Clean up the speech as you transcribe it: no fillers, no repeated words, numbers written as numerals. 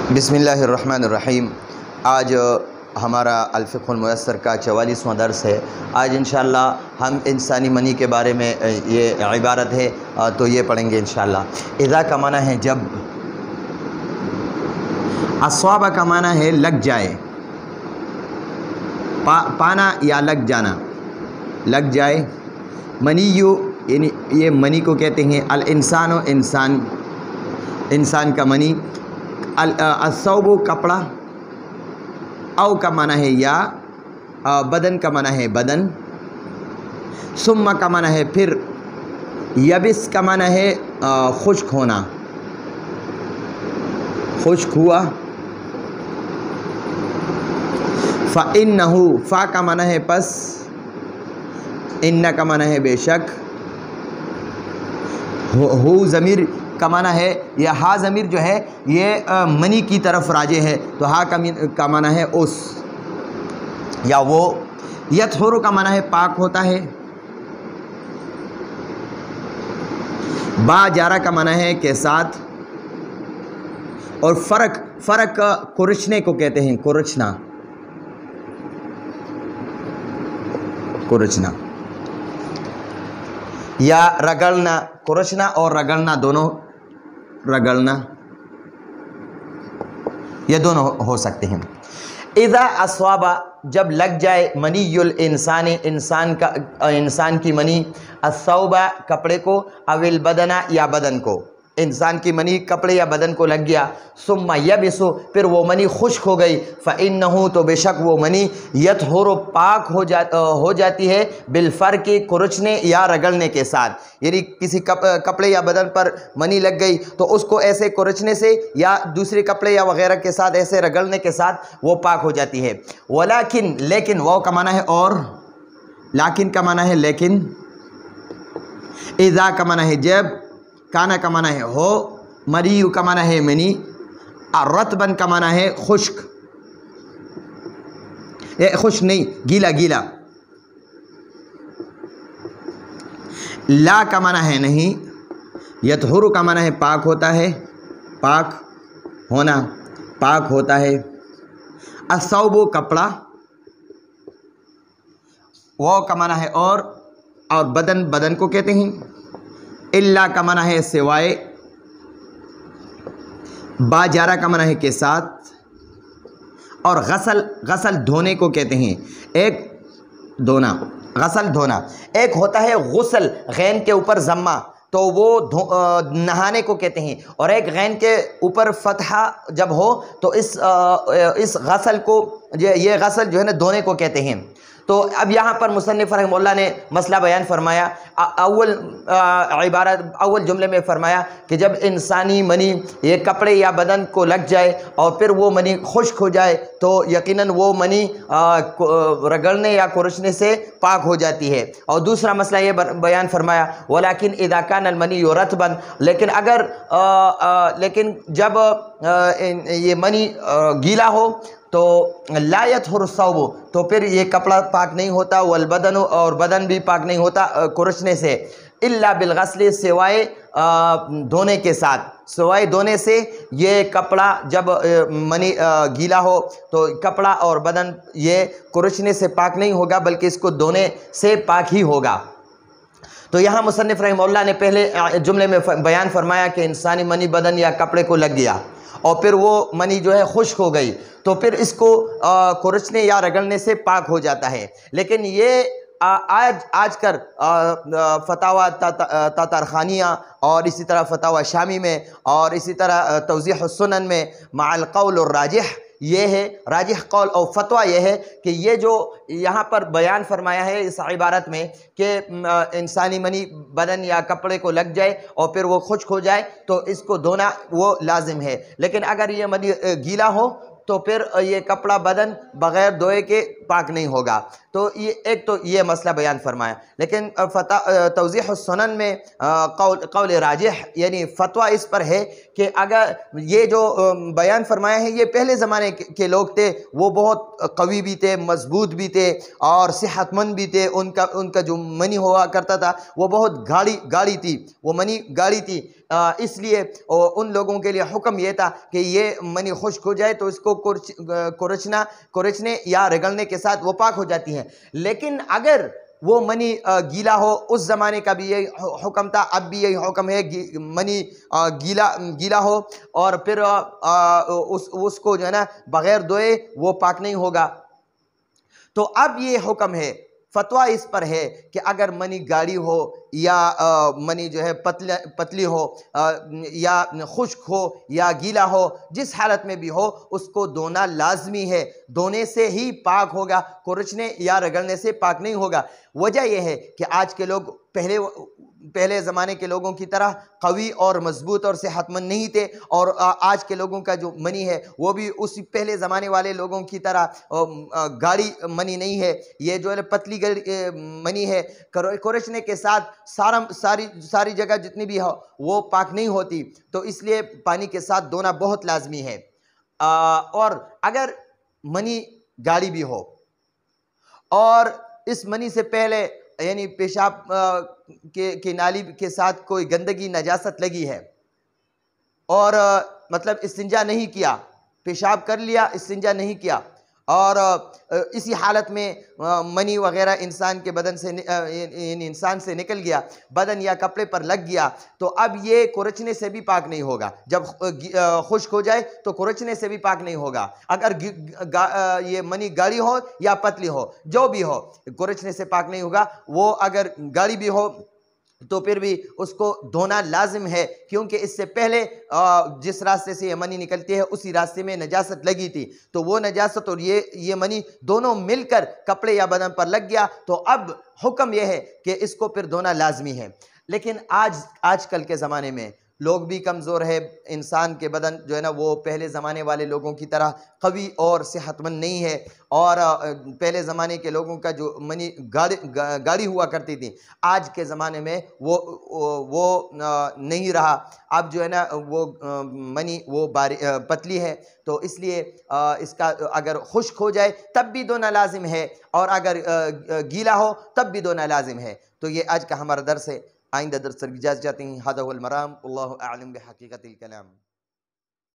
बिस्मिल्लाहिर्रहमानिर्रहीम। आज हमारा अल-फ़िक़्हुल मुयस्सर का 44वां दर्स है। आज इंशाअल्लाह हम इंसानी मनी के बारे में ये इबारत है तो ये पढ़ेंगे इंशाअल्लाह। इज़ा का माना है जब, अस्वाबा का माना है लग जाए, पाना या लग जाना, लग जाए। मनीयु यानी ये मनी को कहते हैं। अल इंसानो इंसान, इंसान का मनी। अस्सौबु कपड़ा, औ का माना है या, बदन का माना है बदन। सुम्मा का माना है फिर। यबिस का माना है खुश्क होना, खुश्क हुआ। फ़इन्नहु, फ़ा का माना है पस, इन्ना का माना है बेशक। हु ज़मीर का माना है या हा ज़मीर जो है ये मनी की तरफ राजे है, तो हा का माना है उस या वो। यतहुरु का माना है पाक होता है। बा जारा का माना है के साथ। और फ़र्क कुरचने को कहते हैं, कुरचना, कुरचना या रगड़ना। कुरचना और रगड़ना दोनों, रगड़ना ये दोनों हो सकते हैं। इज़ा अस्वाबा, जब लग जाए, मनीयुल इंसानी, इंसान का, इंसान की मनी। अस्सौबा कपड़े को, अविल बदना या बदन को, इंसान की मनी कपड़े या बदन को लग गया। सुम्मा यबिसु, फिर वो मनी खुश्क हो गई। फ़इन्नहु, तो बेशक वो मनी। यतहुरु, पाक हो जाती है। बिलफ़र की, कुरचने या रगड़ने के साथ। यानी किसी कपड़े या बदन पर मनी लग गई तो उसको ऐसे कुरचने से या दूसरे कपड़े या वगैरह के साथ ऐसे रगड़ने के साथ वो पाक हो जाती है। वलाकिन, लेकिन, वाव का माना है और, लाकिन का माना है लेकिन। इज़ा का माना है जब, काना का माना है हो, मरीयु का माना है मनी, और रतबन का माना है खुश्क, ये खुश्क नहीं, गीला गीला। ला का माना है नहीं। यतहुरु का माना है पाक होता है, पाक होना, पाक होता है। अस्सौबु कपड़ा, वो का माना है और बदन, बदन को कहते हैं। इल्ला का माना है सिवाय। बाजारा का माना है के साथ। और गसल, गसल धोने को कहते हैं। एक धोना, गसल धोना। एक होता है गुसल, गैन के ऊपर जम्मा, तो वो नहाने को कहते हैं। और एक गैन के ऊपर फतहा जब हो तो इस गसल को, ये गसल जो है ना धोने को कहते हैं। तो अब यहाँ पर मुसन्निफ़ रहमतुल्लाह ने मसला बयान फरमाया। अव्वल जुमले में फरमाया कि जब इंसानी मनी ये कपड़े या बदन को लग जाए और फिर वो मनी खुश्क हो जाए तो यकीनन वो मनी रगड़ने या कुरचने से पाक हो जाती है। और दूसरा मसला ये बयान फरमाया, वलाकिन इज़ा कान अल मनी रतबन, लेकिन अगर लेकिन जब ये मनी गीला हो तो ला यतहुरु सौबु, तो फिर ये कपड़ा पाक नहीं होता। वल बदन, और बदन भी पाक नहीं होता कुरचने से। इल्ला बिलगस्ल, सिवाय धोने के साथ, सिवाय धोने से ये कपड़ा जब मनी गीला हो तो कपड़ा और बदन ये कुरचने से पाक नहीं होगा, बल्कि इसको धोने से पाक ही होगा। तो यहाँ मुसन्निफ़ रहमतुल्लाह ने पहले जुमले में बयान फरमाया कि इंसानी मनी बदन या कपड़े को लग गया और फिर वो मनी जो है खुश्क हो गई तो फिर इसको कुरचने या रगड़ने से पाक हो जाता है। लेकिन ये आजकल फतावा तातारखानिया और इसी तरह फतावा शामी में और इसी तरह तौज़ीह सुनन में माअल क़ौल और राजिह, ये है राजिह कौल और फतवा ये है कि ये जो यहाँ पर बयान फरमाया है इस इबारत में कि इंसानी मनी बदन या कपड़े को लग जाए और फिर वो खुश्क हो जाए तो इसको धोना वो लाजिम है। लेकिन अगर ये मनी गीला हो तो फिर ये कपड़ा बदन बग़ैर धोए के पाक नहीं होगा। तो ये एक तो ये मसला बयान फरमाया। लेकिन तौज़ीह सुनन में कौल राजिह यानी फ़तवा इस पर है कि अगर ये जो बयान फरमाया है ये पहले ज़माने के लोग थे, वो बहुत कवी भी थे, मजबूत भी थे और सेहतमंद भी थे। उनका जो मनी हुआ करता था वो बहुत गाढ़ी थी, वो मनी गाढ़ी थी। इसलिए उन लोगों के लिए हुक्म यह था कि ये मनी खुश्क हो जाए तो इसको कुरचने या रगड़ने के साथ वो पाक हो जाती हैं। लेकिन अगर वो मनी गीला हो, उस ज़माने का भी यही हुक्म था, अब भी यही हुक्म है, मनी गीला हो और फिर उसको जो है ना बग़ैर धोए वो पाक नहीं होगा। तो अब ये हुक्म है, फतवा इस पर है कि अगर मनी गाढ़ी हो या मनी जो है पतली हो या खुश्क हो या गीला हो, जिस हालत में भी हो उसको धोना लाजमी है। धोने से ही पाक होगा, कुरचने या रगड़ने से पाक नहीं होगा। वजह यह है कि आज के लोग पहले ज़माने के लोगों की तरह कवी और मजबूत और सेहतमंद नहीं थे, और आज के लोगों का जो मनी है वो भी उसी पहले ज़माने वाले लोगों की तरह गाढ़ी मनी नहीं है। ये जो है पतली मनी है, कुरचने के साथ सारी जगह जितनी भी हो वो पाक नहीं होती। तो इसलिए पानी के साथ धोना बहुत लाजमी है। और अगर मनी गाढ़ी भी हो और इस मनी से पहले यानी पेशाब के नाली के साथ कोई गंदगी नजासत लगी है और मतलब इस्तिंजा नहीं किया, पेशाब कर लिया, इस्तिंजा नहीं किया, और इसी हालत में मनी वगैरह इंसान के बदन से इंसान से निकल गया, बदन या कपड़े पर लग गया, तो अब ये कुरचने से भी पाक नहीं होगा। जब खुश्क हो जाए तो कुरचने से भी पाक नहीं होगा। अगर ये मनी गाढ़ी हो या पतली हो, जो भी हो, कुरचने से पाक नहीं होगा। वो अगर गाढ़ी भी हो तो फिर भी उसको धोना लाजिम है, क्योंकि इससे पहले जिस रास्ते से ये मनी निकलती है उसी रास्ते में नजासत लगी थी। तो वो नजासत और ये मनी दोनों मिलकर कपड़े या बदन पर लग गया, तो अब हुक्म यह है कि इसको फिर धोना लाजमी है। लेकिन आजकल के ज़माने में लोग भी कमज़ोर है, इंसान के बदन जो है ना वो पहले ज़माने वाले लोगों की तरह कवी और सेहतमंद नहीं है, और पहले ज़माने के लोगों का जो मनी गाढ़ी हुआ करती थी, आज के ज़माने में वो नहीं रहा। अब जो है ना वो मनी वो पतली है, तो इसलिए इसका अगर खुश्क हो जाए तब भी धोना लाजिम है, और अगर गीला हो तब भी धोना लाजिम है। तो ये आज का हमारा दर्स है। आइंदा दर्स तक इजाज़त चाहते हैं। हादा हुवल मराम, अल्लाहु अअलम बिहक़ीक़तिल कलाम।